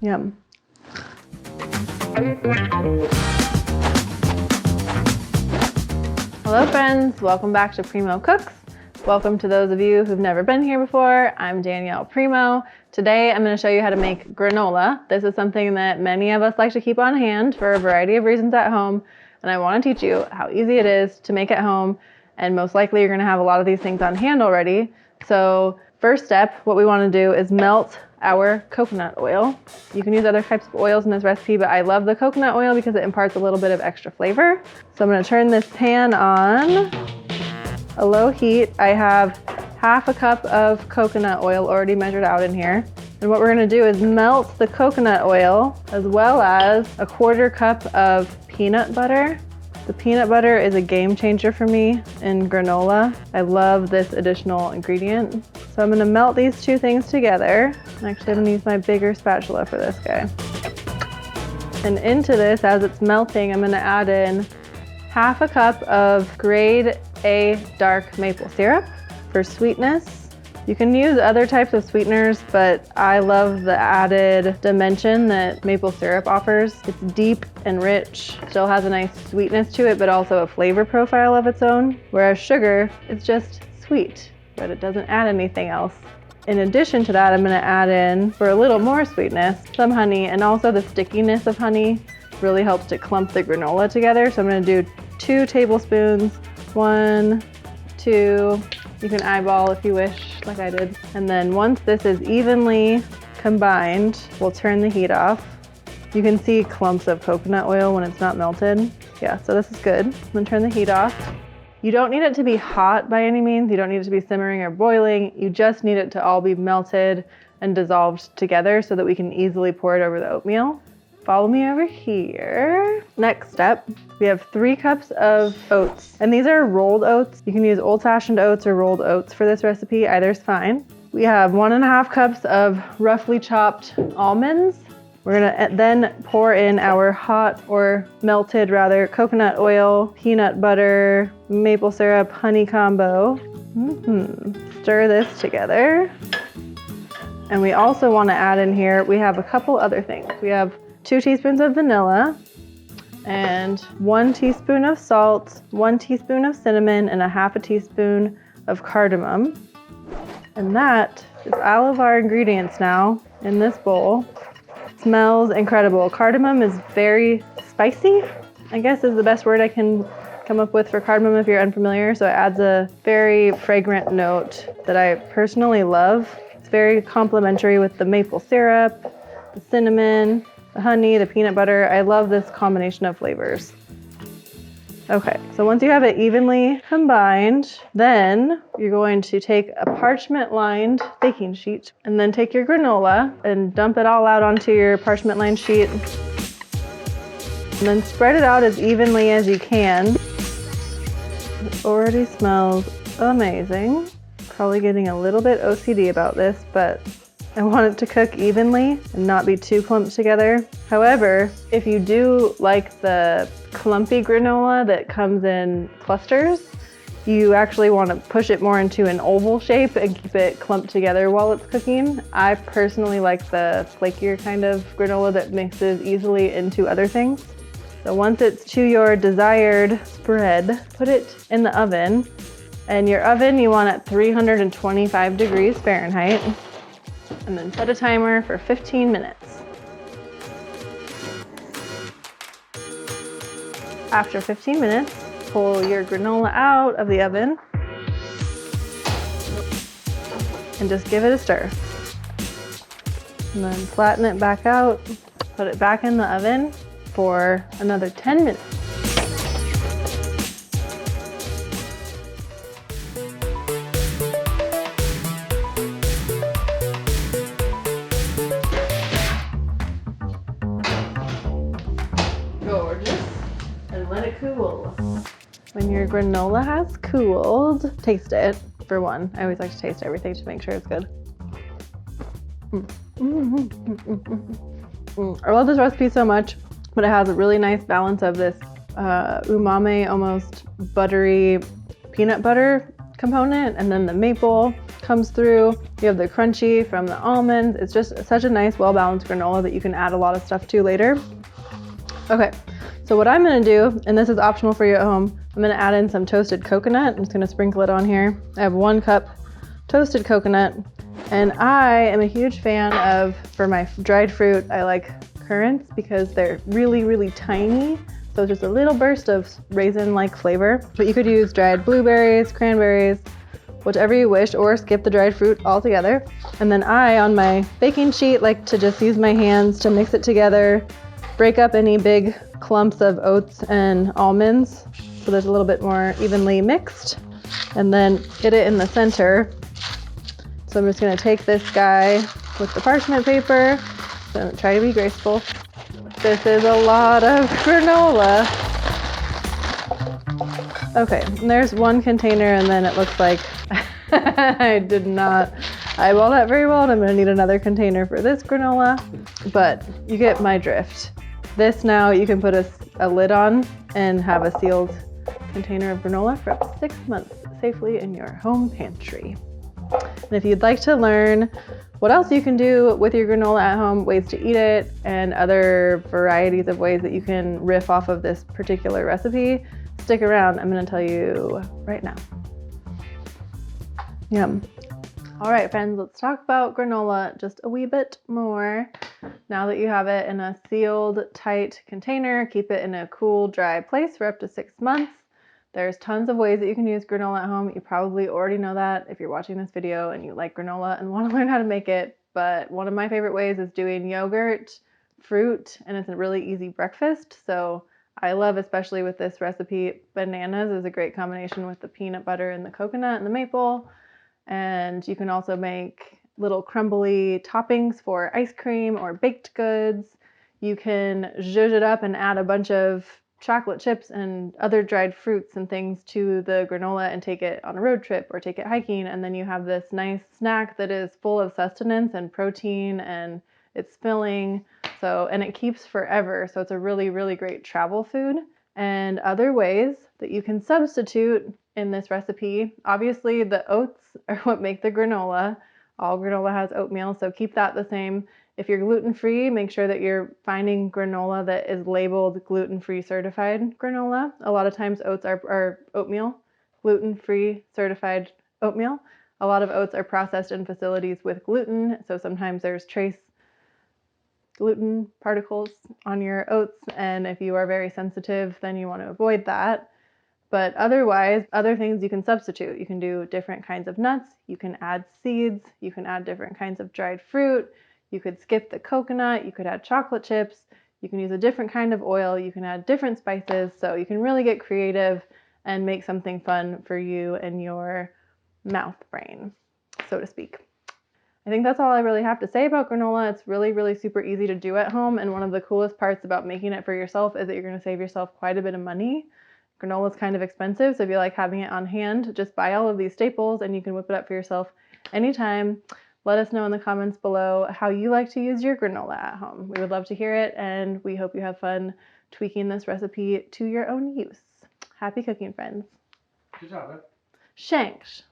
Yum. Hello friends, welcome back to Premo Cooks. Welcome to those of you who've never been here before. I'm Danielle Premo. Today I'm going to show you how to make granola. This is something that many of us like to keep on hand for a variety of reasons at home, and I want to teach you how easy it is to make at home, and most likely you're going to have a lot of these things on hand already. So first step, what we want to do is melt our coconut oil. You can use other types of oils in this recipe, but I love the coconut oil because it imparts a little bit of extra flavor. So I'm going to turn this pan on a low heat. I have half a cup of coconut oil already measured out in here. And what we're going to do is melt the coconut oil as well as a 1/4 cup of peanut butter. The peanut butter is a game changer for me in granola. I love this additional ingredient. So I'm gonna melt these two things together. Actually, I'm gonna use my bigger spatula for this guy. And into this, as it's melting, I'm gonna add in half a cup of grade A dark maple syrup for sweetness. You can use other types of sweeteners, but I love the added dimension that maple syrup offers. It's deep and rich, still has a nice sweetness to it, but also a flavor profile of its own. Whereas sugar is just sweet, but it doesn't add anything else. In addition to that, I'm gonna add in, for a little more sweetness, some honey, and also the stickiness of honey really helps to clump the granola together. So I'm gonna do 2 tablespoons, 1, 2, you can eyeball if you wish, like I did. And then once this is evenly combined, we'll turn the heat off. You can see clumps of coconut oil when it's not melted. Yeah, so this is good. I'm gonna turn the heat off. You don't need it to be hot by any means. You don't need it to be simmering or boiling. You just need it to all be melted and dissolved together so that we can easily pour it over the oatmeal. Follow me over here. Next step, we have 3 cups of oats, and these are rolled oats. You can use old-fashioned oats or rolled oats for this recipe, either's fine. We have 1½ cups of roughly chopped almonds. We're gonna then pour in our hot, or melted rather, coconut oil, peanut butter, maple syrup, honey combo. Stir this together. And we also wanna add in here, we have a couple other things. We have 2 teaspoons of vanilla, and 1 teaspoon of salt, 1 teaspoon of cinnamon, and 1/2 teaspoon of cardamom. And that is all of our ingredients now in this bowl. It smells incredible. Cardamom is very spicy, I guess is the best word I can come up with for cardamom if you're unfamiliar. So it adds a very fragrant note that I personally love. It's very complementary with the maple syrup, the cinnamon, the honey, the peanut butter. I love this combination of flavors. Okay, so once you have it evenly combined, then you're going to take a parchment-lined baking sheet and then take your granola and dump it all out onto your parchment-lined sheet. And then spread it out as evenly as you can. It already smells amazing. Probably getting a little bit OCD about this, but I want it to cook evenly and not be too clumped together. However, if you do like the clumpy granola that comes in clusters, you actually want to push it more into an oval shape and keep it clumped together while it's cooking. I personally like the flakier kind of granola that mixes easily into other things. So once it's to your desired spread, put it in the oven. And your oven you want at 325 degrees Fahrenheit. And then set a timer for 15 minutes. After 15 minutes, pull your granola out of the oven and just give it a stir. And then flatten it back out, put it back in the oven for another 10 minutes. And let it cool. When your granola has cooled, taste it for one. I always like to taste everything to make sure it's good. I love this recipe so much, but it has a really nice balance of this umami, almost buttery peanut butter component, and then the maple. comes through. You have the crunchy from the almonds. It's just such a nice, well-balanced granola that you can add a lot of stuff to later. Okay, so what I'm gonna do, and this is optional for you at home, I'm gonna add in some toasted coconut. I'm just gonna sprinkle it on here. I have 1 cup toasted coconut, and I am a huge fan of, for my dried fruit, I like currants because they're really, really tiny. So just a little burst of raisin-like flavor. But you could use dried blueberries, cranberries, whichever you wish, or skip the dried fruit altogether. And then I, on my baking sheet, like to just use my hands to mix it together, break up any big clumps of oats and almonds so there's a little bit more evenly mixed, and then get it in the center. So I'm just gonna take this guy with the parchment paper, so try to be graceful. This is a lot of granola. Okay, and there's 1 container, and then it looks like I did not eyeball that very well, and I'm gonna need another container for this granola, but you get my drift. This now you can put a lid on and have a sealed container of granola for up to 6 months safely in your home pantry. And if you'd like to learn what else you can do with your granola at home, ways to eat it, and other varieties of ways that you can riff off of this particular recipe, stick around. I'm gonna tell you right now. Yum. All right, friends, let's talk about granola just a wee bit more. Now that you have it in a sealed, tight container, keep it in a cool, dry place for up to 6 months. There's tons of ways that you can use granola at home. You probably already know that if you're watching this video and you like granola and want to learn how to make it. But one of my favorite ways is doing yogurt, fruit, and it's a really easy breakfast. So I love, especially with this recipe, bananas is a great combination with the peanut butter and the coconut and the maple. And you can also make little crumbly toppings for ice cream or baked goods. You can zhuzh it up and add a bunch of chocolate chips and other dried fruits and things to the granola and take it on a road trip or take it hiking, and then you have this nice snack that is full of sustenance and protein, and it's filling, so, and it keeps forever, so it's a really, really great travel food. And other ways that you can substitute in this recipe, obviously the oats are what make the granola. All granola has oatmeal, so keep that the same. If you're gluten-free, make sure that you're finding granola that is labeled gluten-free certified granola. A lot of times oats are oatmeal, gluten-free certified oatmeal. A lot of oats are processed in facilities with gluten, so sometimes there's trace gluten particles on your oats, and if you are very sensitive, then you want to avoid that. But otherwise, other things you can substitute. You can do different kinds of nuts, you can add seeds, you can add different kinds of dried fruit, you could skip the coconut, you could add chocolate chips, you can use a different kind of oil, you can add different spices, so you can really get creative and make something fun for you and your mouth brain, so to speak. I think that's all I really have to say about granola. It's really, really super easy to do at home, and one of the coolest parts about making it for yourself is that you're going to save yourself quite a bit of money. Granola is kind of expensive, so if you like having it on hand, just buy all of these staples and you can whip it up for yourself anytime. Let us know in the comments below how you like to use your granola at home. We would love to hear it, and we hope you have fun tweaking this recipe to your own use. Happy cooking, friends. Good job, man. Shanks.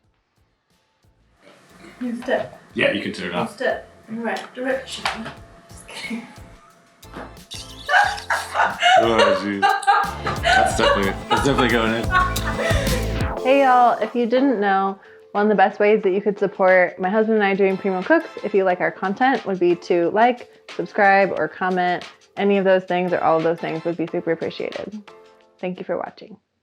You step. Yeah, you can turn it off. Step in the right direction. Just kidding. Oh, jeez. That's definitely going in. Hey y'all, if you didn't know, one of the best ways that you could support my husband and I doing Premo Cooks, if you like our content, would be to like, subscribe, or comment. Any of those things or all of those things would be super appreciated. Thank you for watching.